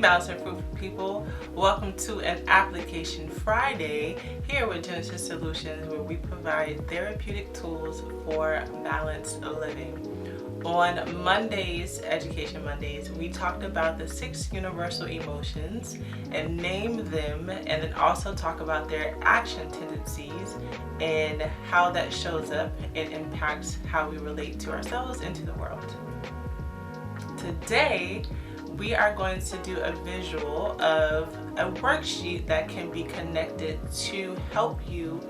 Balanced and Fruitful people, welcome to an Application Friday here with Genesis Solutions, where we provide therapeutic tools for balanced living. On Mondays, Education Mondays, we talked about the 6 universal emotions and named them, and then also talk about their action tendencies and how that shows up and impacts how we relate to ourselves and to the world. Today, we are going to do a visual of a worksheet that can be connected to help you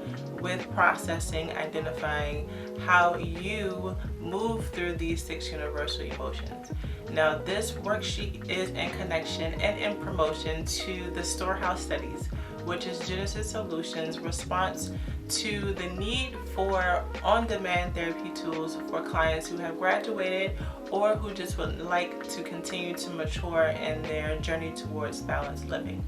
with processing, identifying how you move through these 6 universal emotions. Now, this worksheet is in connection and in promotion to the Storehouse studies, which is Genesis Solutions' response to the need for on-demand therapy tools for clients who have graduated or who just would like to continue to mature in their journey towards balanced living.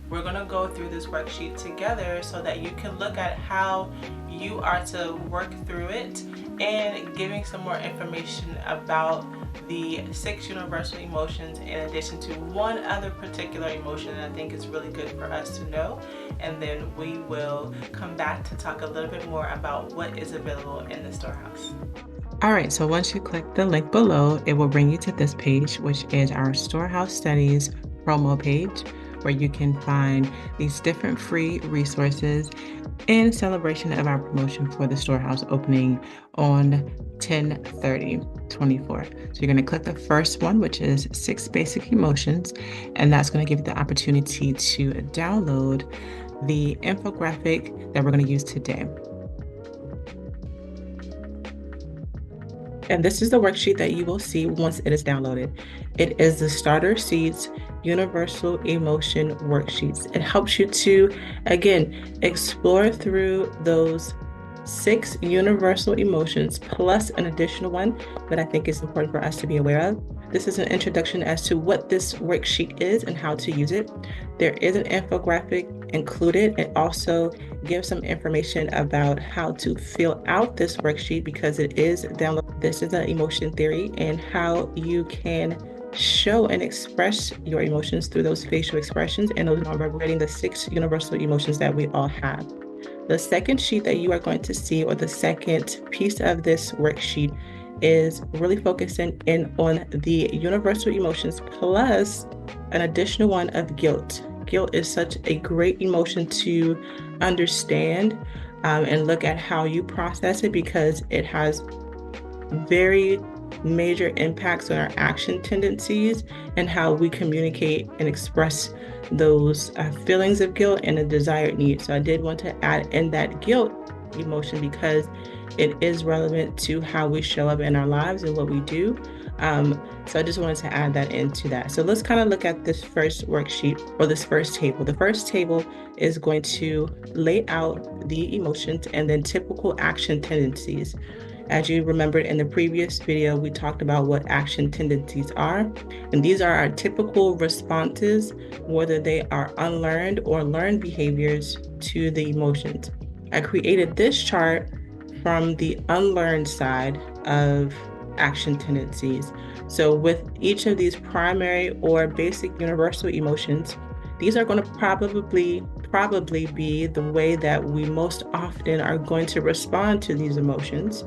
We're going to go through this worksheet together so that you can look at how you are to work through it, and giving some more information about the 6 universal emotions in addition to one other particular emotion that I think is really good for us to know. And then we will come back to talk a little bit more about what is available in the Storehouse. All right, so once you click the link below, it will bring you to this page, which is our Storehouse Studies promo page, where you can find these different free resources in celebration of our promotion for the Storehouse opening on 10/30/24. So you're going to click the first one, which is 6 basic emotions, and that's going to give you the opportunity to download the infographic that we're going to use today. And this is the worksheet that you will see once it is downloaded. It is the Starter Seeds Universal Emotion Worksheets. It helps you to, again, explore through those 6 universal emotions plus an additional one that I think is important for us to be aware of. This is an introduction as to what this worksheet is and how to use it. There is an infographic included. It also gives some information about how to fill out this worksheet because it is downloaded. This is an emotion theory and how you can show and express your emotions through those facial expressions and those non-verbal, the 6 universal emotions that we all have. The second sheet that you are going to see, or the second piece of this worksheet, is really focusing in on the universal emotions plus an additional one of guilt. Guilt is such a great emotion to understand and look at how you process it, because it has very major impacts on our action tendencies and how we communicate and express those feelings of guilt and a desired need. So I did want to add in that guilt emotion because it is relevant to how we show up in our lives and what we do. So I just wanted to add that into that. So let's kind of look at this first worksheet, or this first table. The first table is going to lay out the emotions and then typical action tendencies. As you remembered in the previous video, we talked about what action tendencies are, and these are our typical responses, whether they are unlearned or learned behaviors to the emotions. I created this chart from the unlearned side of action tendencies. So with each of these primary or basic universal emotions, these are going to probably be the way that we most often are going to respond to these emotions.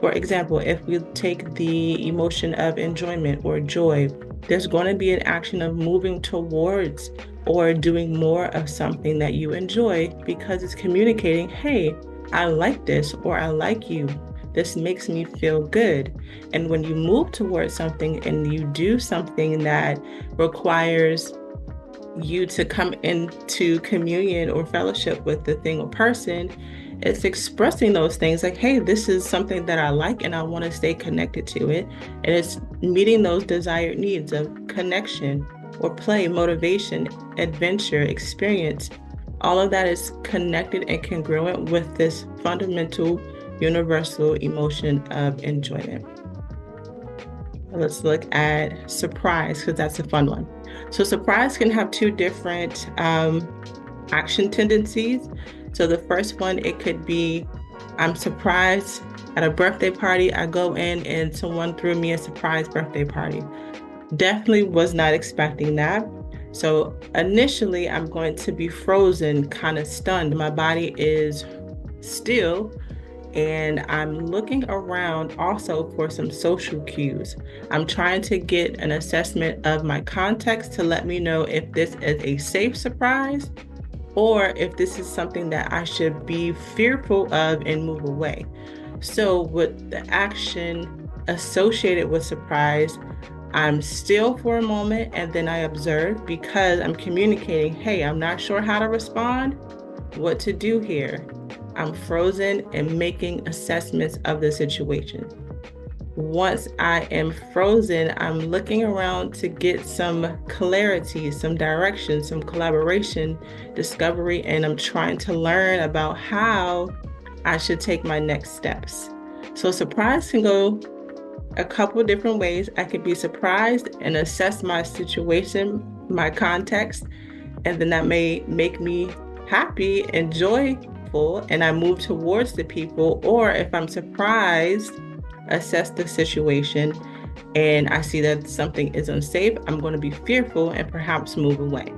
For example, if we take the emotion of enjoyment or joy, there's going to be an action of moving towards or doing more of something that you enjoy because it's communicating, hey, I like this, or I like you. This makes me feel good. And when you move towards something and you do something that requires you to come into communion or fellowship with the thing or person, it's expressing those things like, hey, this is something that I like and I want to stay connected to it. And it's meeting those desired needs of connection or play, motivation, adventure, experience. All of that is connected and congruent with this fundamental universal emotion of enjoyment. Let's look at surprise, because that's a fun one. So surprise can have 2 different action tendencies. So the first one, it could be, I'm surprised at a birthday party. I go in and someone threw me a surprise birthday party. Definitely was not expecting that. So initially, I'm going to be frozen, kind of stunned. My body is still, and I'm looking around also for some social cues. I'm trying to get an assessment of my context to let me know if this is a safe surprise or if this is something that I should be fearful of and move away. So, with the action associated with surprise, I'm still for a moment and then I observe because I'm communicating, hey, I'm not sure how to respond, what to do here. I'm frozen and making assessments of the situation. Once I am frozen, I'm looking around to get some clarity, some direction, some collaboration, discovery, and I'm trying to learn about how I should take my next steps. So, surprise can go a couple different ways. I could be surprised and assess my situation, my context, and then that may make me happy and joyful, and I move towards the people. Or if I'm surprised, assess the situation, and I see that something is unsafe, I'm going to be fearful and perhaps move away.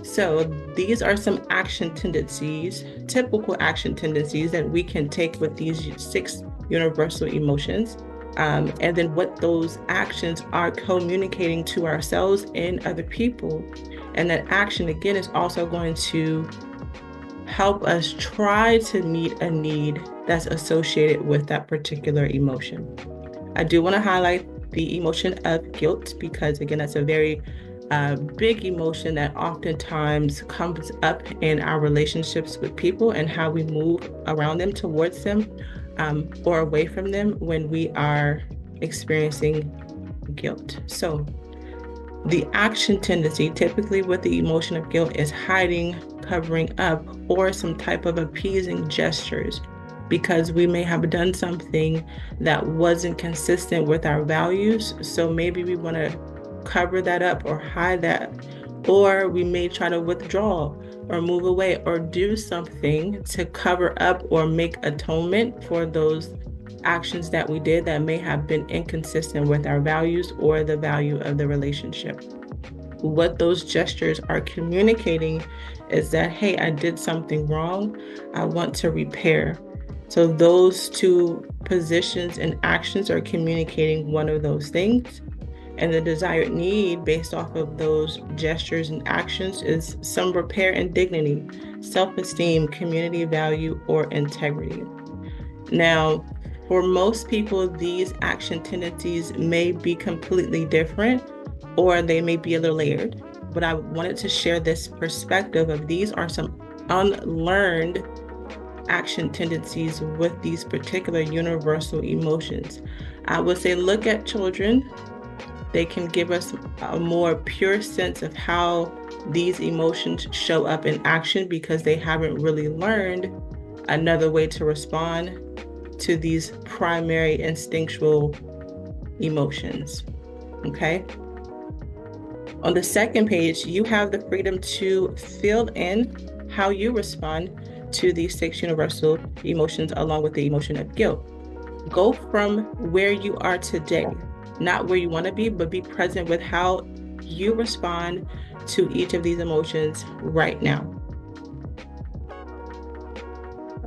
So, these are some action tendencies, typical action tendencies that we can take with these 6 universal emotions. And then what those actions are communicating to ourselves and other people. And that action, again, is also going to help us try to meet a need that's associated with that particular emotion. I do want to highlight the emotion of guilt because, again, that's a very big emotion that oftentimes comes up in our relationships with people and how we move around them, towards them, or away from them when we are experiencing guilt. So, the action tendency, typically with the emotion of guilt, is hiding, covering up, or some type of appeasing gestures because we may have done something that wasn't consistent with our values. So maybe we want to cover that up or hide that, or we may try to withdraw or move away or do something to cover up or make atonement for those actions that we did that may have been inconsistent with our values or the value of the relationship. What those gestures are communicating is that, hey, I did something wrong. I want to repair. So those two positions and actions are communicating one of those things. And the desired need based off of those gestures and actions is some repair and dignity, self-esteem, community value, or integrity. Now, for most people, these action tendencies may be completely different or they may be a little layered. But I wanted to share this perspective of these are some unlearned action tendencies with these particular universal emotions. I would say look at children. They can give us a more pure sense of how these emotions show up in action because they haven't really learned another way to respond to these primary instinctual emotions. Okay. On the second page, you have the freedom to fill in how you respond to these 6 universal emotions along with the emotion of guilt. Go from where you are today, not where you want to be, but be present with how you respond to each of these emotions right now.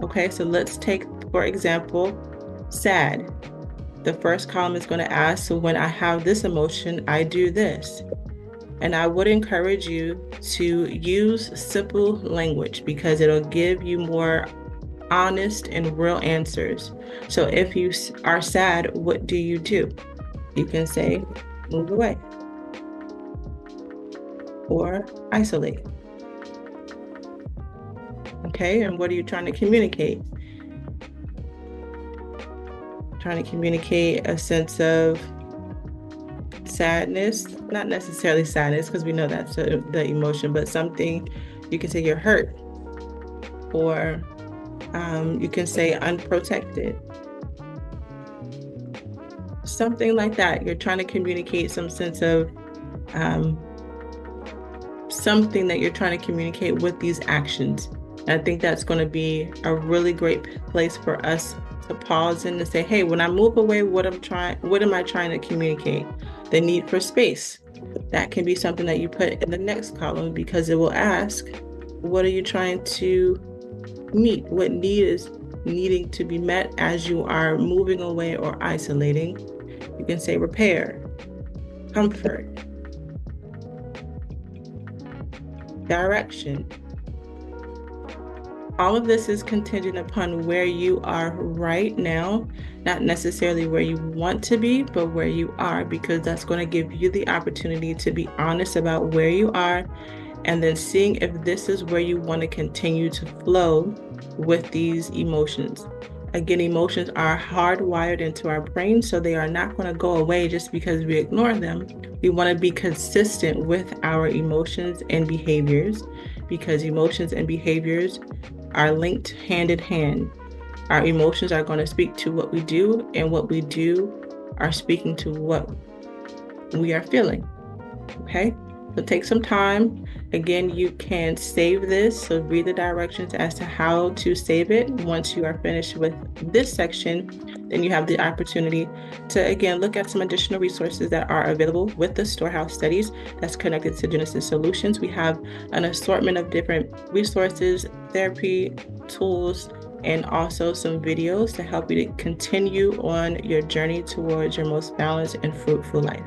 Okay, so let's take, for example, sad. The first column is going to ask, so when I have this emotion, I do this. And I would encourage you to use simple language because it'll give you more honest and real answers. So if you are sad, what do? You can say, move away or isolate. Okay, and what are you trying to communicate? Trying to communicate a sense of sadness, not necessarily sadness, because we know that's the emotion, but something you can say you're hurt, or you can say unprotected. Something like that. You're trying to communicate some sense of something that you're trying to communicate with these actions. And I think that's going to be a really great place for us to pause in and say, hey, when I move away, what am I trying to communicate? The need for space. That can be something that you put in the next column because it will ask, what are you trying to meet? What need is needing to be met as you are moving away or isolating? You can say repair, comfort, direction. All of this is contingent upon where you are right now, not necessarily where you want to be, but where you are, because that's going to give you the opportunity to be honest about where you are and then seeing if this is where you want to continue to flow with these emotions. Again, emotions are hardwired into our brain, so they are not going to go away just because we ignore them. We want to be consistent with our emotions and behaviors because emotions and behaviors are linked hand in hand. Our emotions are going to speak to what we do, and what we do are speaking to what we are feeling. Okay? So take some time. Again, you can save this. So read the directions as to how to save it. Once you are finished with this section, then you have the opportunity to, again, look at some additional resources that are available with the Storehouse studies that's connected to Genesis Solutions. We have an assortment of different resources, therapy, tools, and also some videos to help you to continue on your journey towards your most balanced and fruitful life.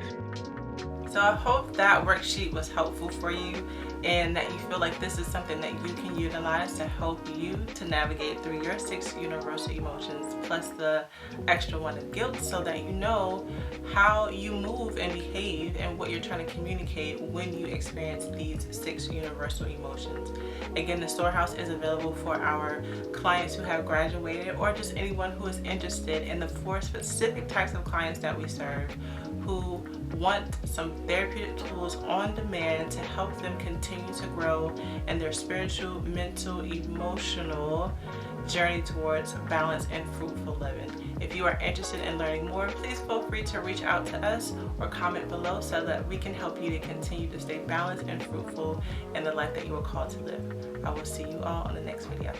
So I hope that worksheet was helpful for you and that you feel like this is something that you can utilize to help you to navigate through your 6 universal emotions plus the extra one of guilt, so that you know how you move and behave and what you're trying to communicate when you experience these 6 universal emotions. Again, the Storehouse is available for our clients who have graduated or just anyone who is interested in the 4 specific types of clients that we serve who want some therapeutic tools on demand to help them continue to grow in their spiritual, mental, emotional journey towards balance and fruitful living. If you are interested in learning more, please feel free to reach out to us or comment below so that we can help you to continue to stay balanced and fruitful in the life that you are called to live. I will see you all on the next video.